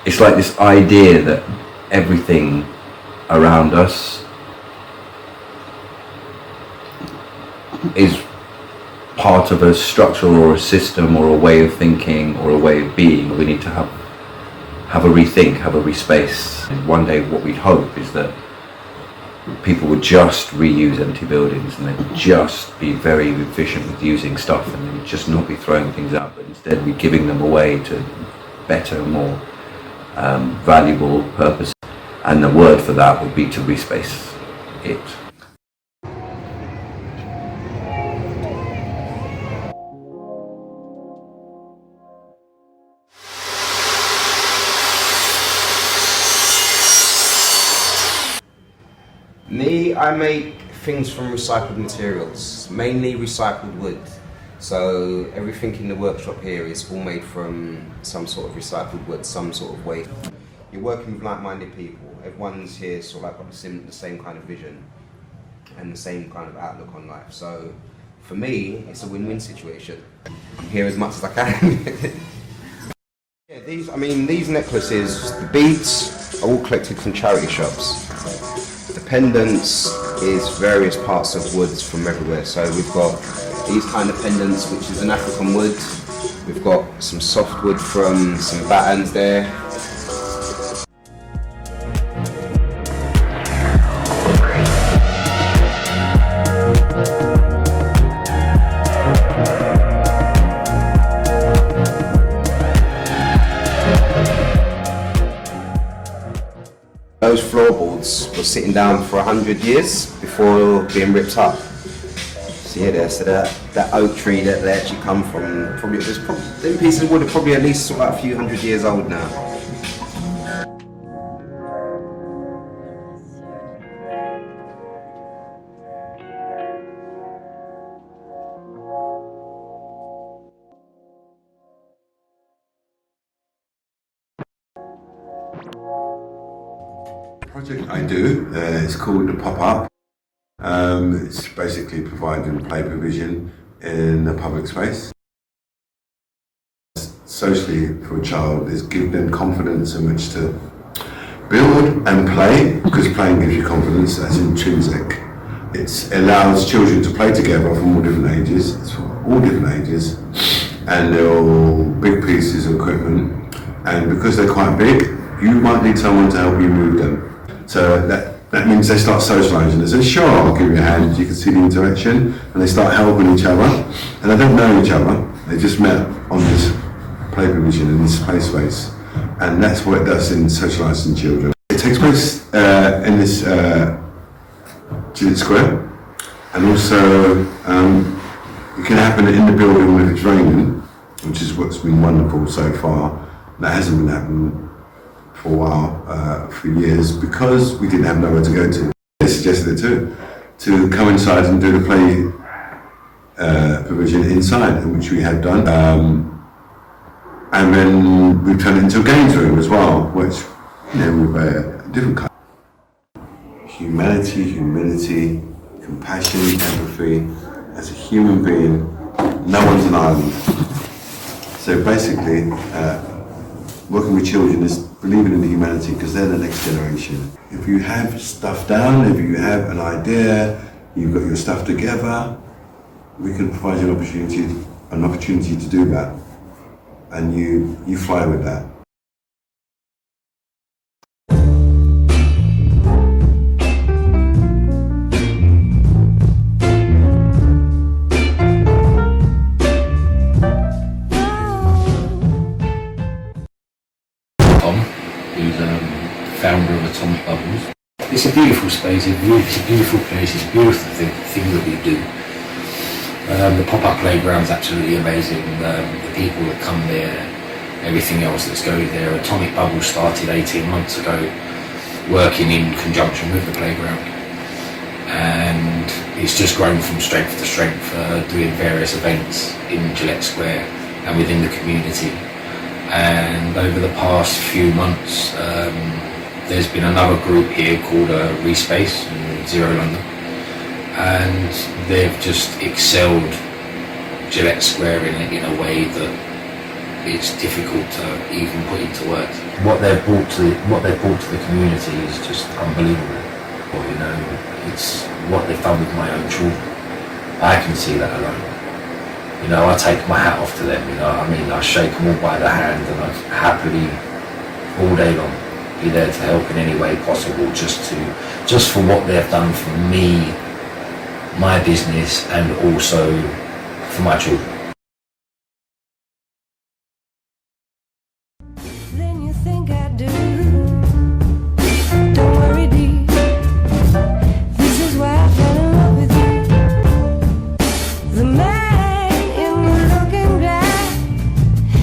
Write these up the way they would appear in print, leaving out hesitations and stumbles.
it's like this idea that everything around us is part of a structure or a system or a way of thinking or a way of being. We need to have a rethink, have a respace. And one day what we'd hope is that people would just reuse empty buildings and they'd just be very efficient with using stuff and they'd just not be throwing things out, but instead be giving them away to better, more valuable purpose. And the word for that would be to respace it. Me, I make things from recycled materials, mainly recycled wood. So everything in the workshop here is all made from some sort of recycled wood, some sort of waste. You're working with like-minded people. Everyone's here sort of like got the same kind of vision and the same kind of outlook on life. So for me, it's a win-win situation. I'm here as much as I can. Yeah, these necklaces, the beads are all collected from charity shops. The pendants is various parts of woods from everywhere. So we've got these kind of pendants, which is an African wood. We've got some softwood from some battens there. Those floorboards were sitting down for 100 years before being ripped up. So yeah, so that oak tree that they actually come from, probably them pieces of wood are probably at least sort of like a few hundred years old now. The project I do is called the Pop-Up. It's basically providing play provision in a public space. Socially, for a child, is give them confidence in which to build and play, because playing gives you confidence, that's intrinsic. It allows children to play together from all different ages, and they're all big pieces of equipment, and because they're quite big, you might need someone to help you move them. So that means they start socialising. They say, sure, I'll give you a hand. You can see the interaction, and they start helping each other. And they don't know each other. They just met on this play provision in this play space, and that's what it does in socialising children. It takes place in this Gillett Square, and also it can happen in the building when it's raining, which is what's been wonderful so far. That hasn't been happening for a while, for years, because we didn't have nowhere to go to. They suggested it to come inside and do the play provision inside, which we had done. And then we've turned it into a games room as well, which, with a different kind. Humanity, humility, compassion, empathy. As a human being, no one's an island. So basically, working with children is believing in the humanity, because they're the next generation. If you have stuff down, if you have an idea, you've got your stuff together, we can provide you an opportunity to do that, and you fly with that. Who's founder of Atomic Bubbles. It's a beautiful space, it's a beautiful place, it's a beautiful thing that we do. The pop-up playground's absolutely amazing. The people that come there, everything else that's going there. Atomic Bubbles started 18 months ago, working in conjunction with the playground. And it's just grown from strength to strength, doing various events in Gillett Square and within the community. And over the past few months, there's been another group here called Respace in Zero London, and they've just excelled Gillett Square in a way that it's difficult to even put into words. What they've brought to the community is just unbelievable. Well, you know, it's what they've done with my own children. I can see that alone. You know, I take my hat off to them. You know what I mean? I shake them all by the hand, and I happily, all day long, be there to help in any way possible, just for what they've done for me, my business, and also for my children. Then you think I do. Don't worry, dear. This is why I fell in love with you. The man in the looking glass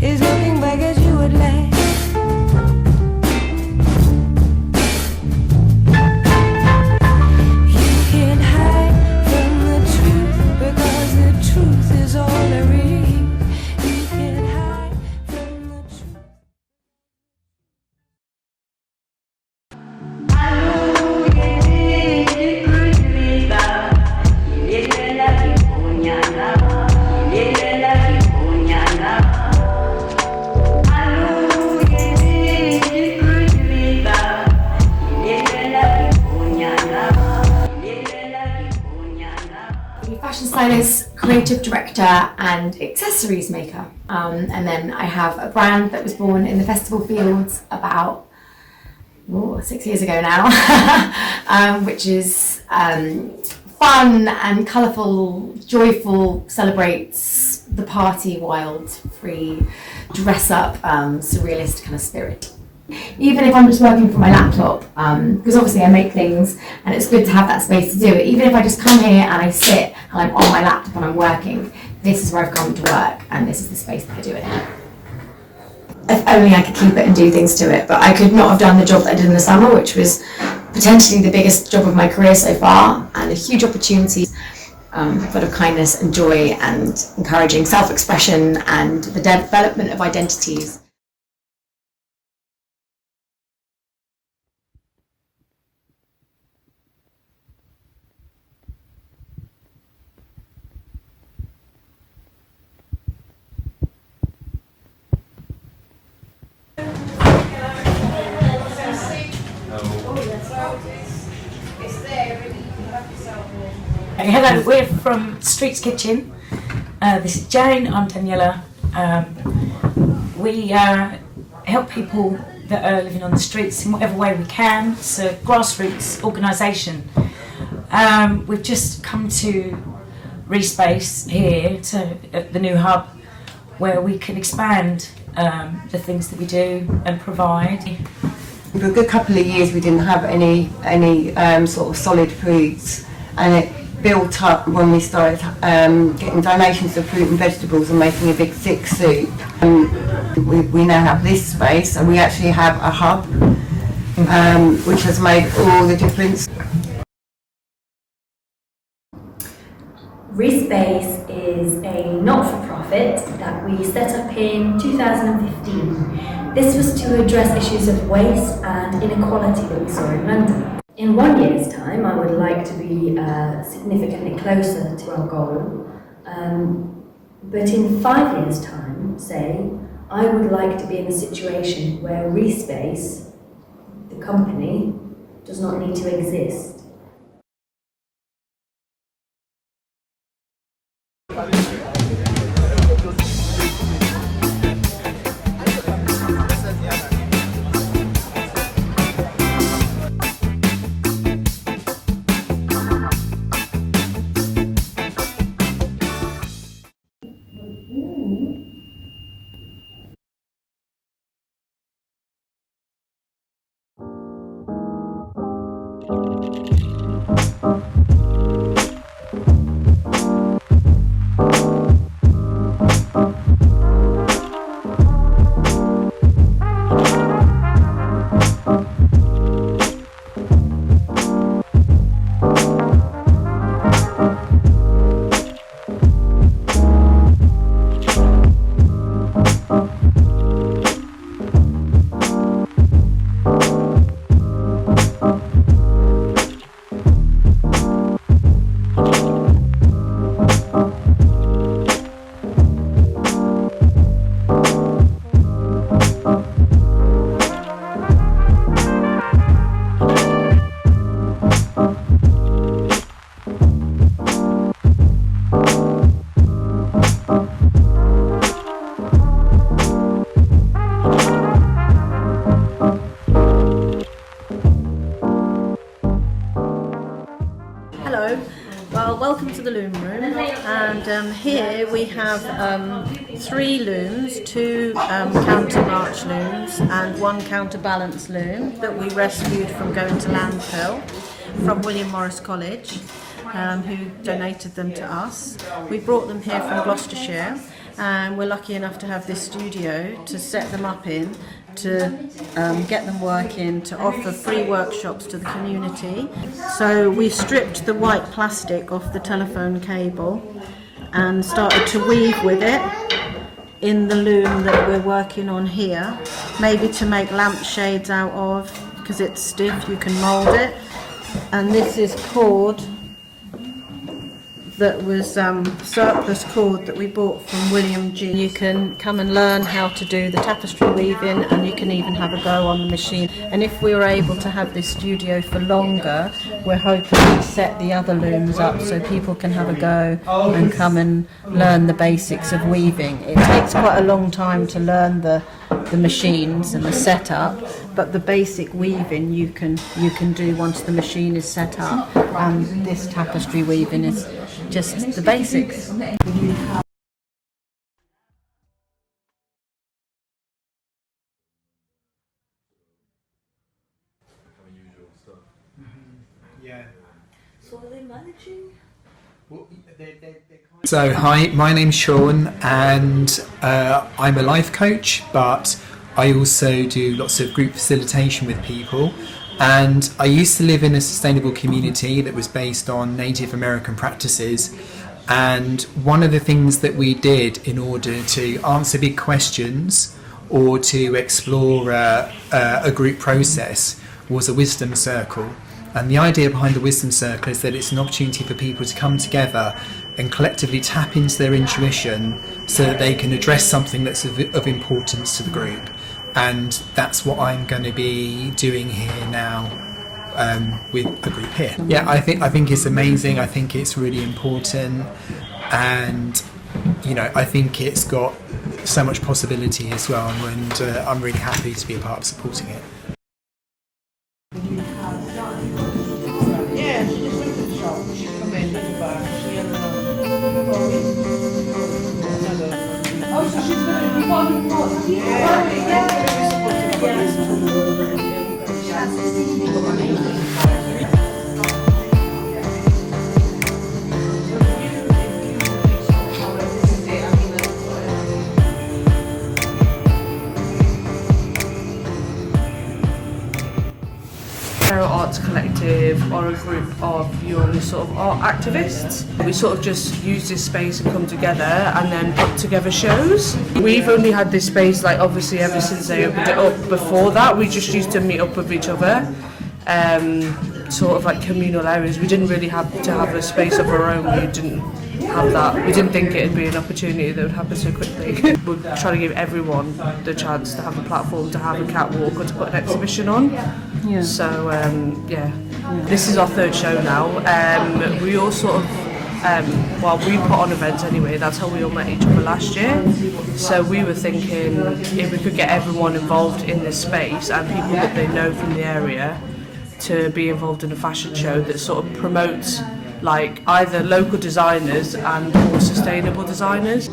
is looking back at you at last. You can't hide from the truth, because the truth is all there is. You can't hide from the truth. Fashion stylist, creative director and accessories maker. And then I have a brand that was born in the festival fields about 6 years ago now, which is fun and colourful, joyful, celebrates the party, wild, free, dress up, surrealist kind of spirit. Even if I'm just working from my laptop, because obviously I make things and it's good to have that space to do it. Even if I just come here and I sit and I'm on my laptop and I'm working, this is where I've come to work and this is the space that I do it in. If only I could keep it and do things to it, but I could not have done the job that I did in the summer, which was potentially the biggest job of my career so far, and a huge opportunity, full of kindness and joy and encouraging self-expression and the development of identities. Hello, we're from Streets Kitchen. This is Jane, I'm Daniela. We help people that are living on the streets in whatever way we can. It's a grassroots organisation. We've just come to Respace here, at the new hub, where we can expand the things that we do and provide. For a good couple of years we didn't have any sort of solid foods, and it built up when we started getting donations of fruit and vegetables and making a big thick soup. We now have this space, and we actually have a hub, which has made all the difference. Respace is a not-for-profit that we set up in 2015. This was to address issues of waste and inequality that we saw in London. In 1 year's time, I would like to be significantly closer to our goal, but in 5 years' time, say, I would like to be in a situation where Respace, the company, does not need to exist. Thank you. And here we have 3 looms, 2 countermarch looms and 1 counterbalance loom that we rescued from going to landfill from William Morris College, who donated them to us. We brought them here from Gloucestershire, and we're lucky enough to have this studio to set them up in, to get them working, to offer free workshops to the community. So we stripped the white plastic off the telephone cable and started to weave with it in the loom that we're working on here, maybe to make lampshades out of, because it's stiff, you can mould it. And this is cord that was surplus cord that we bought from William G. You can come and learn how to do the tapestry weaving, and you can even have a go on the machine. And if we were able to have this studio for longer, we're hoping to set the other looms up so people can have a go and come and learn the basics of weaving. It takes quite a long time to learn the machines and the setup, but the basic weaving you can do once the machine is set up. And this tapestry weaving is just the basics. So hi, my name's Sean, and I'm a life coach, but I also do lots of group facilitation with people. And I used to live in a sustainable community that was based on Native American practices. And one of the things that we did in order to answer big questions or to explore a group process was a wisdom circle. And the idea behind the wisdom circle is that it's an opportunity for people to come together and collectively tap into their intuition so that they can address something that's of importance to the group. And that's what I'm going to be doing here now with the group here. Yeah, I think it's amazing. I think it's really important, and I think it's got so much possibility as well. And I'm really happy to be a part of supporting it. Yeah, she's in the shop. She come in at the back. She had oh, so she's going to be one. Yeah. Arts Collective are a group of young sort of art activists. We sort of just use this space and come together and then put together shows. We've only had this space obviously ever since they opened it up. Before that we just used to meet up with each other, sort of communal areas. We didn't really have to have a space of our own. We didn't have that. We didn't think it'd be an opportunity that would happen so quickly. We're trying to give everyone the chance to have a platform, to have a catwalk or to put an exhibition on. Yeah. So this is our 3rd show now. We all sort of, we put on events anyway. That's how we all met each other last year. So we were thinking if we could get everyone involved in this space and people that they know from the area to be involved in a fashion show that sort of promotes either local designers and more sustainable designers.